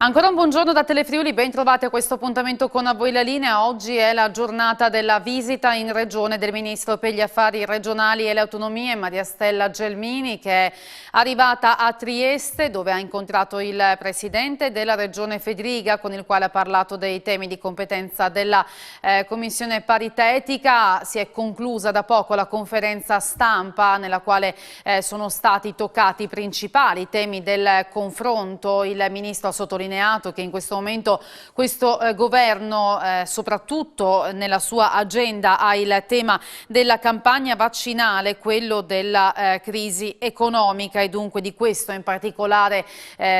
Ancora un buongiorno da Telefriuli, ben trovati a questo appuntamento con A Voi la Linea. Oggi è la giornata della visita in regione del Ministro per gli Affari Regionali e le Autonomie, Maria Stella Gelmini, che è arrivata a Trieste, dove ha incontrato il Presidente della Regione Fedriga, con il quale ha parlato dei temi di competenza della Commissione paritetica. Si è conclusa da poco la conferenza stampa nella quale sono stati toccati i principali temi del confronto. Il Ministro ha sottolineato che in questo momento questo governo, soprattutto nella sua agenda, ha il tema della campagna vaccinale, quello della crisi economica, e dunque di questo in particolare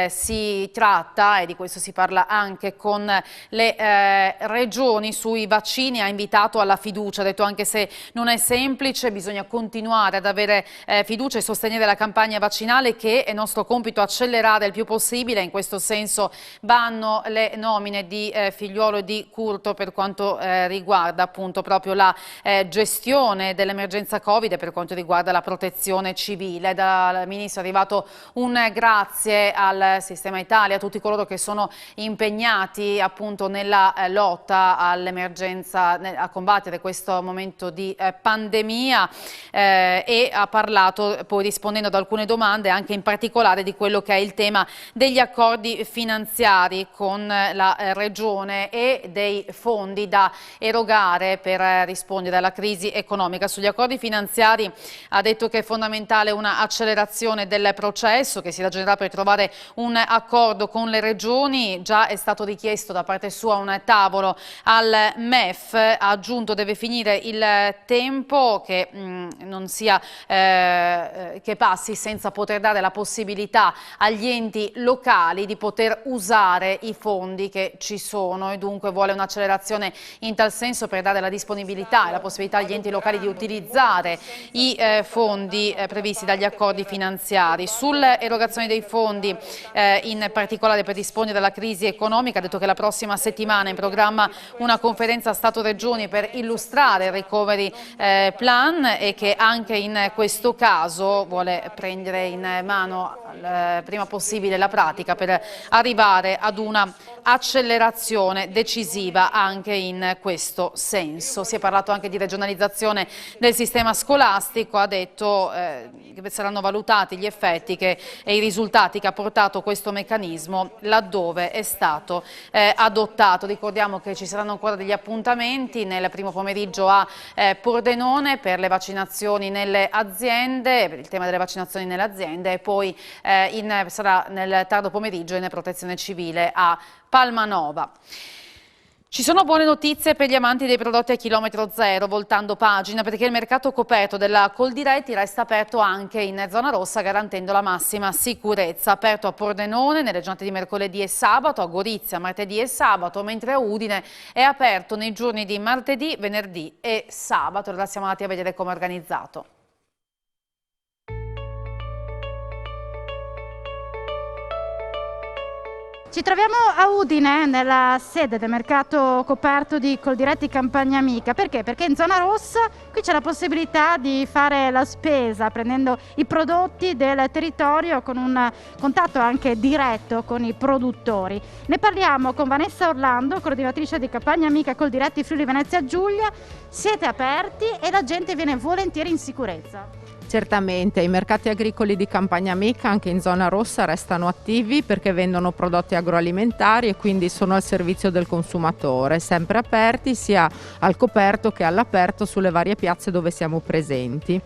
si tratta, e di questo si parla anche con le regioni sui vaccini. Ha invitato alla fiducia, ha detto anche se non è semplice bisogna continuare ad avere fiducia e sostenere la campagna vaccinale, che è nostro compito accelerare il più possibile. In questo senso vanno le nomine di Figliuolo e di Curto per quanto riguarda appunto proprio la gestione dell'emergenza Covid e per quanto riguarda la protezione civile. Dal Ministro è arrivato un grazie al Sistema Italia, a tutti coloro che sono impegnati appunto nella lotta all'emergenza, a combattere questo momento di pandemia, e ha parlato poi, rispondendo ad alcune domande, anche in particolare di quello che è il tema degli accordi finanziari con la Regione e dei fondi da erogare per rispondere alla crisi economica. Sugli accordi finanziari ha detto che è fondamentale una accelerazione del processo, che si ragionerà per trovare un accordo con le regioni. Già è stato richiesto da parte sua un tavolo al MEF, ha aggiunto deve finire il tempo, che non sia che passi senza poter dare la possibilità agli enti locali di poter usare i fondi che ci sono, e dunque vuole un'accelerazione in tal senso per dare la disponibilità e la possibilità agli enti locali di utilizzare i fondi previsti dagli accordi finanziari. Sull'erogazione dei fondi, in particolare per rispondere alla crisi economica, ha detto che la prossima settimana è in programma una conferenza Stato-Regioni per illustrare il recovery plan, e che anche in questo caso vuole prendere in mano prima possibile la pratica per arrivare ad una accelerazione decisiva anche in questo senso. Si è parlato anche di regionalizzazione del sistema scolastico, ha detto che saranno valutati gli effetti e i risultati che ha portato questo meccanismo laddove è stato adottato. Ricordiamo che ci saranno ancora degli appuntamenti nel primo pomeriggio a Pordenone per le vaccinazioni nelle aziende, per il tema delle vaccinazioni nelle aziende, e poi sarà nel tardo pomeriggio in protezione civile a Palmanova. Ci sono buone notizie per gli amanti dei prodotti a chilometro zero, voltando pagina, perché il mercato coperto della Coldiretti resta aperto anche in zona rossa, garantendo la massima sicurezza. Aperto a Pordenone nelle giornate di mercoledì e sabato, a Gorizia martedì e sabato, mentre a Udine è aperto nei giorni di martedì, venerdì e sabato. Ora siamo andati a vedere come è organizzato. Ci troviamo a Udine, nella sede del mercato coperto di Coldiretti Campagna Amica. Perché? Perché in zona rossa qui c'è la possibilità di fare la spesa prendendo i prodotti del territorio, con un contatto anche diretto con i produttori. Ne parliamo con Vanessa Orlando, coordinatrice di Campagna Amica Coldiretti Friuli Venezia Giulia. Siete aperti e la gente viene volentieri in sicurezza? Certamente, i mercati agricoli di Campagna Amica anche in zona rossa restano attivi perché vendono prodotti agroalimentari e quindi sono al servizio del consumatore, sempre aperti sia al coperto che all'aperto sulle varie piazze dove siamo presenti.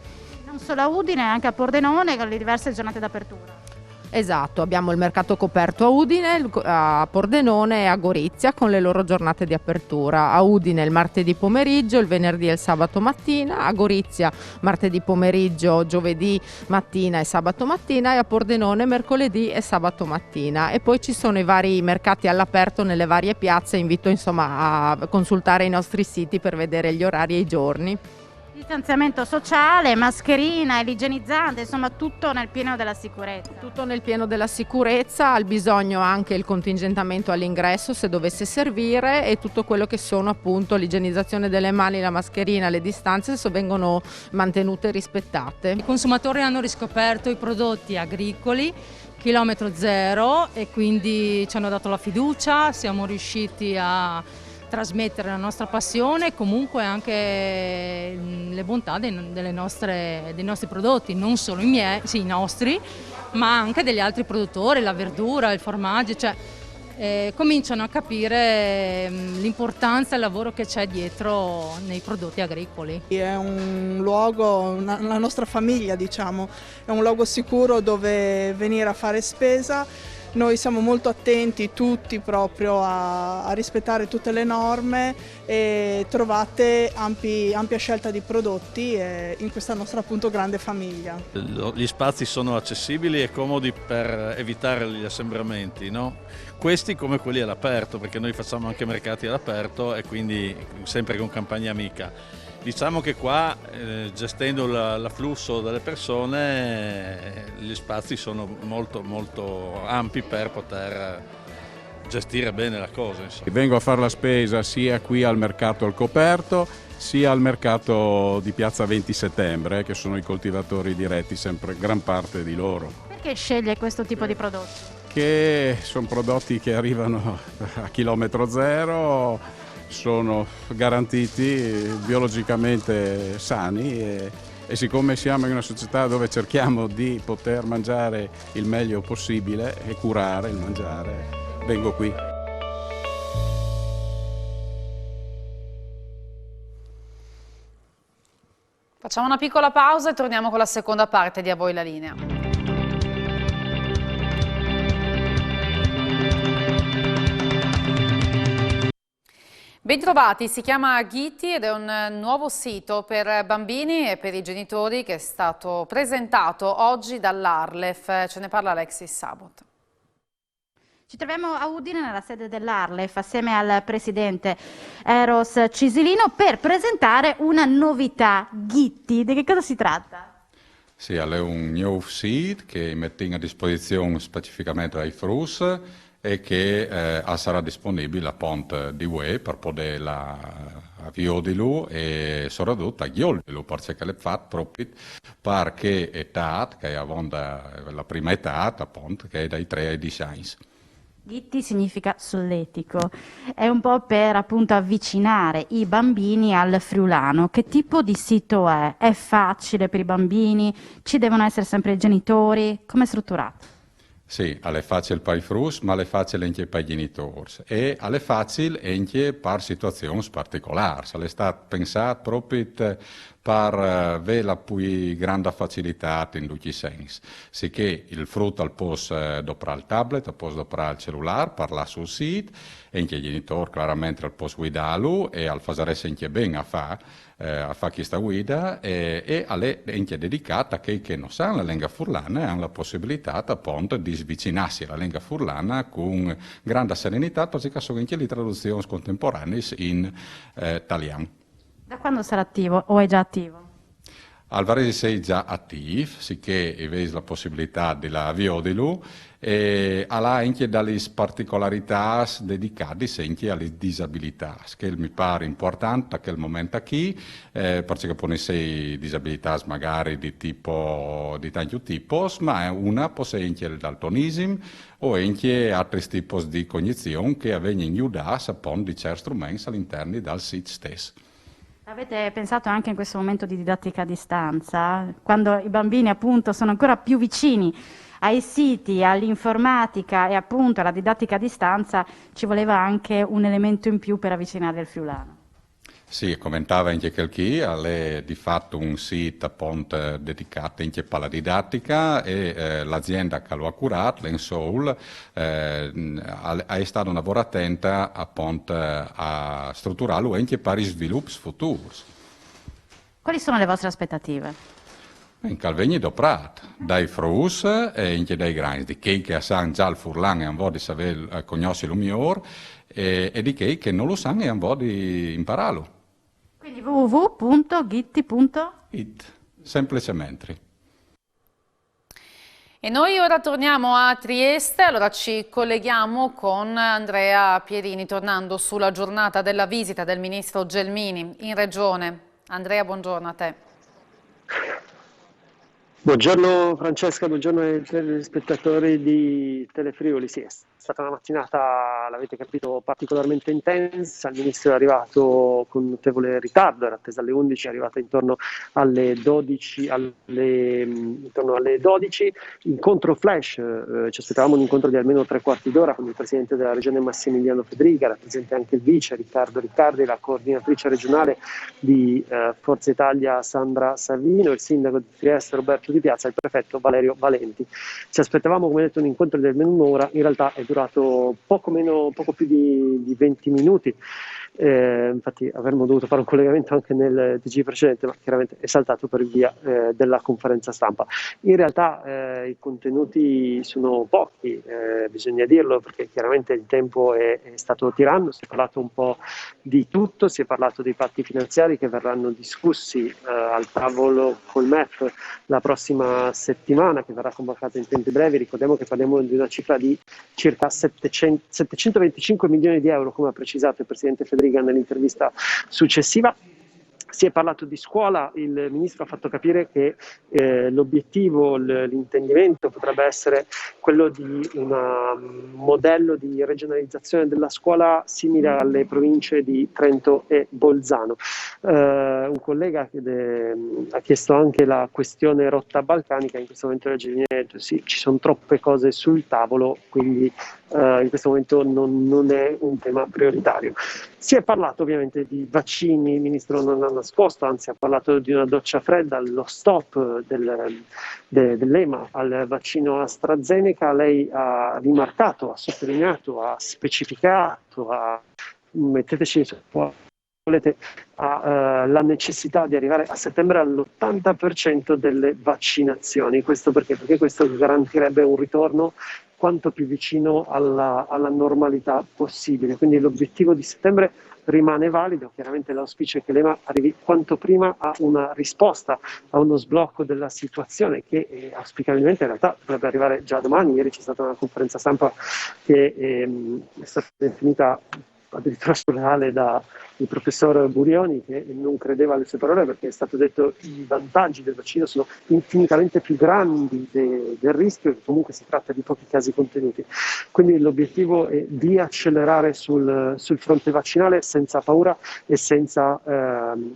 Non solo a Udine, anche a Pordenone con le diverse giornate d'apertura. Esatto, abbiamo il mercato coperto a Udine, a Pordenone e a Gorizia con le loro giornate di apertura. A Udine il martedì pomeriggio, il venerdì e il sabato mattina, a Gorizia martedì pomeriggio, giovedì mattina e sabato mattina, e a Pordenone mercoledì e sabato mattina. E poi ci sono i vari mercati all'aperto nelle varie piazze. Invito insomma a consultare i nostri siti per vedere gli orari e i giorni. Distanziamento sociale, mascherina, l'igienizzante, insomma tutto nel pieno della sicurezza. Tutto nel pieno della sicurezza, al bisogno anche il contingentamento all'ingresso se dovesse servire, e tutto quello che sono appunto l'igienizzazione delle mani, la mascherina, le distanze vengono mantenute e rispettate. I consumatori hanno riscoperto i prodotti agricoli chilometro zero, e quindi ci hanno dato la fiducia, siamo riusciti a trasmettere la nostra passione e comunque anche le bontà dei nostri prodotti, non solo i nostri, ma anche degli altri produttori, la verdura, il formaggio, cioè cominciano a capire l'importanza e il lavoro che c'è dietro nei prodotti agricoli. È un luogo, la nostra famiglia diciamo, è un luogo sicuro dove venire a fare spesa. Noi siamo molto attenti tutti proprio a rispettare tutte le norme e trovate ampia scelta di prodotti in questa nostra appunto grande famiglia. Gli spazi sono accessibili e comodi per evitare gli assembramenti, no? Questi come quelli all'aperto, perché noi facciamo anche mercati all'aperto e quindi sempre con campagna amica. Diciamo che qua, gestendo l'afflusso delle persone, gli spazi sono molto molto ampi per poter gestire bene la cosa. Insomma. Vengo a fare la spesa sia qui al mercato al coperto, sia al mercato di Piazza 20 Settembre, che sono i coltivatori diretti, sempre gran parte di loro. Perché sceglie questo tipo di prodotti? Che sono prodotti che arrivano a chilometro zero, sono garantiti, biologicamente sani e siccome siamo in una società dove cerchiamo di poter mangiare il meglio possibile e curare il mangiare, vengo qui. Facciamo una piccola pausa e torniamo con la seconda parte di A Voi la Linea. Bentrovati, si chiama Ghitti ed è un nuovo sito per bambini e per i genitori che è stato presentato oggi dall'Arlef. Ce ne parla Alexis Sabot. Ci troviamo a Udine nella sede dell'Arlef assieme al presidente Eros Cisilino per presentare una novità, Ghitti. Di che cosa si tratta? Sì, è un nuovo sito che mette a disposizione specificamente ai frus e che sarà disponibile appunto di web per poter avviarlo e soprattutto aggiornarlo perché le fatto proprio perché età che è la prima età appunto che è dai 3 ai 10 anni. Ghitti significa solletico, è un po' per appunto avvicinare i bambini al friulano. Che tipo di sito è? È facile per i bambini? Ci devono essere sempre i genitori? Come è strutturato? Sì, è facile per i frus, ma è facile anche per i genitori e è facile anche per situazioni particolari. È stato pensato proprio per avere la più grande facilità in tutti i sensi. Sicché il frutto al posto dopo il tablet, al posto dopo il cellulare, parlare sul sito, e anche i genitori chiaramente al posto guidarlo e al fare anche bene a fare questa guida e è anche dedicata a chi che non sa la lingua furlana e hanno la possibilità appunto di avvicinarsi alla lingua furlana con grande serenità perché sono anche le traduzioni contemporanee in italiano. Da quando sarà attivo o è già attivo? Al Varese sei già attivo, sicché avete la possibilità di avviarlo e ha anche delle particolarità dedicate anche alle disabilità, che mi pare importante a quel momento qui, perché pone sei disabilità magari di tanti tipi, ma una può essere anche il daltonismo o anche altri tipi di cognizione che vengono aiutati appunto di certi strumenti all'interno del sito stesso. Avete pensato anche in questo momento di didattica a distanza, quando i bambini appunto sono ancora più vicini ai siti, all'informatica e appunto alla didattica a distanza, ci voleva anche un elemento in più per avvicinare il friulano? Sì, commentava anche chi è di fatto un sito appunto dedicato anche alla didattica e l'azienda che lo ha curato, l'Ensoul, è stata una lavoro attenta appunto a strutturarlo anche per i sviluppi futuri. Quali sono le vostre aspettative? In Calvegni do Prat, dai frus e anche dai grandi, di chi che sanno già il furlan e hanno di sapere conoscere lo migliore e di chi che non lo sanno e hanno di impararlo. Quindi www.ghitti.it. Semplicemente. E noi ora torniamo a Trieste, allora ci colleghiamo con Andrea Pierini, tornando sulla giornata della visita del ministro Gelmini in regione. Andrea, buongiorno a te. Buongiorno Francesca, buongiorno ai telespettatori di Telefriuli. Sì, è stata una mattinata, l'avete capito, particolarmente intensa. Il ministro è arrivato con notevole ritardo, era attesa alle 11, è arrivato intorno alle 12. Incontro flash, ci aspettavamo un incontro di almeno 3/4 d'ora con il presidente della regione Massimiliano Fedriga, era presente anche il vice Riccardo Riccardi, la coordinatrice regionale di Forza Italia Sandra Savino, il sindaco di Trieste Roberto Di Piazza e il prefetto Valerio Valenti. Ci aspettavamo, come detto, un incontro di almeno un'ora, in realtà è durato poco più di 20 minuti. Infatti avremmo dovuto fare un collegamento anche nel TG precedente, ma chiaramente è saltato per via della conferenza stampa. In realtà i contenuti sono pochi, bisogna dirlo, perché chiaramente il tempo è stato tiranno. Si è parlato un po' di tutto, si è parlato dei patti finanziari che verranno discussi al tavolo col MEF la prossima settimana, che verrà convocata in tempi brevi. Ricordiamo che parliamo di una cifra di circa 725 milioni di euro, come ha precisato il presidente Fedriga nell'intervista successiva. Si è parlato di scuola, il ministro ha fatto capire che l'obiettivo, l'intendimento potrebbe essere quello di un modello di regionalizzazione della scuola simile alle province di Trento e Bolzano. Un collega ha chiesto anche la questione rotta balcanica. In questo momento la Gelmini ha detto sì, ci sono troppe cose sul tavolo, quindi in questo momento non è un tema prioritario. Si è parlato ovviamente di vaccini, il ministro non ha nascosto, anzi ha parlato di una doccia fredda, lo stop dell'EMA al vaccino AstraZeneca. Lei ha rimarcato, ha sottolineato, ha specificato, metteteci su la necessità di arrivare a settembre all'80% delle vaccinazioni. Questo perché? Perché questo garantirebbe un ritorno quanto più vicino alla normalità possibile. Quindi l'obiettivo di settembre rimane valido. Chiaramente l'auspicio è che l'EMA arrivi quanto prima a una risposta, a uno sblocco della situazione che auspicabilmente in realtà dovrebbe arrivare già domani. Ieri c'è stata una conferenza stampa che è stata definita addirittura surreale da il professor Burioni, che non credeva alle sue parole, perché è stato detto che i vantaggi del vaccino sono infinitamente più grandi del rischio, e comunque si tratta di pochi casi contenuti. Quindi l'obiettivo è di accelerare sul fronte vaccinale senza paura e senza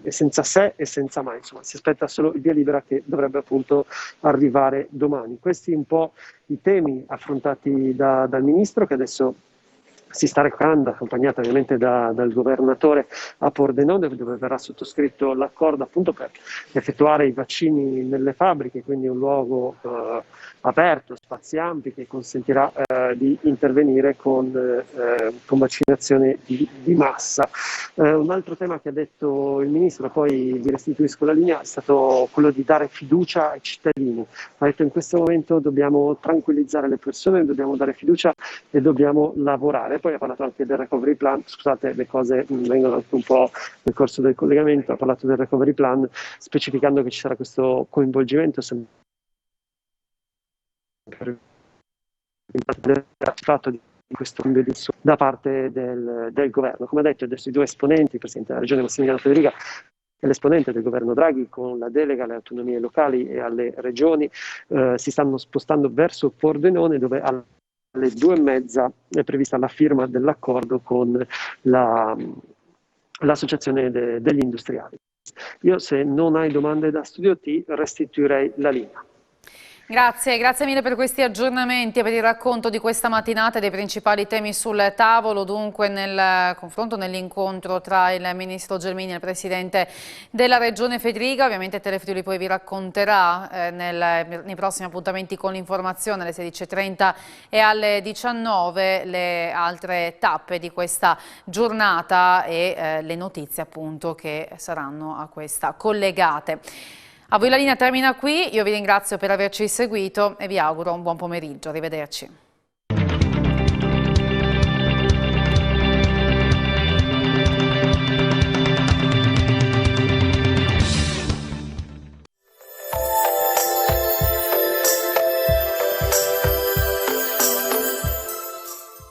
se e senza mai. Insomma, si aspetta solo il via libera, che dovrebbe appunto arrivare domani. Questi un po' i temi affrontati dal ministro, che adesso si sta recando, accompagnata ovviamente dal governatore a Pordenone, dove verrà sottoscritto l'accordo appunto per effettuare i vaccini nelle fabbriche, quindi un luogo aperto, spazi ampi, che consentirà di intervenire con vaccinazione di massa. Un altro tema che ha detto il ministro, poi vi restituisco la linea, è stato quello di dare fiducia ai cittadini. Ha detto: in questo momento dobbiamo tranquillizzare le persone, dobbiamo dare fiducia e dobbiamo lavorare. Poi ha parlato anche del recovery plan. Scusate, le cose vengono anche un po' nel corso del collegamento. Ha parlato del recovery plan, specificando che ci sarà questo coinvolgimento di questo da parte del governo. Come ha detto adesso i due esponenti, il presidente della regione Massimiliano Fedriga e l'esponente del governo Draghi, con la delega alle autonomie locali e alle regioni, si stanno spostando verso Pordenone, dove alle 2:30 è prevista la firma dell'accordo con l'associazione degli industriali. Io, se non hai domande da Studio T, restituirei la linea. Grazie mille per questi aggiornamenti e per il racconto di questa mattinata e dei principali temi sul tavolo. Dunque, nel confronto, nell'incontro tra il ministro Gelmini e il presidente della regione Fedriga. Ovviamente Telefriuli poi vi racconterà nei prossimi appuntamenti con l'informazione alle 16:30 e alle 19 le altre tappe di questa giornata e le notizie appunto che saranno a questa collegate. A voi la linea termina qui, io vi ringrazio per averci seguito e vi auguro un buon pomeriggio, arrivederci.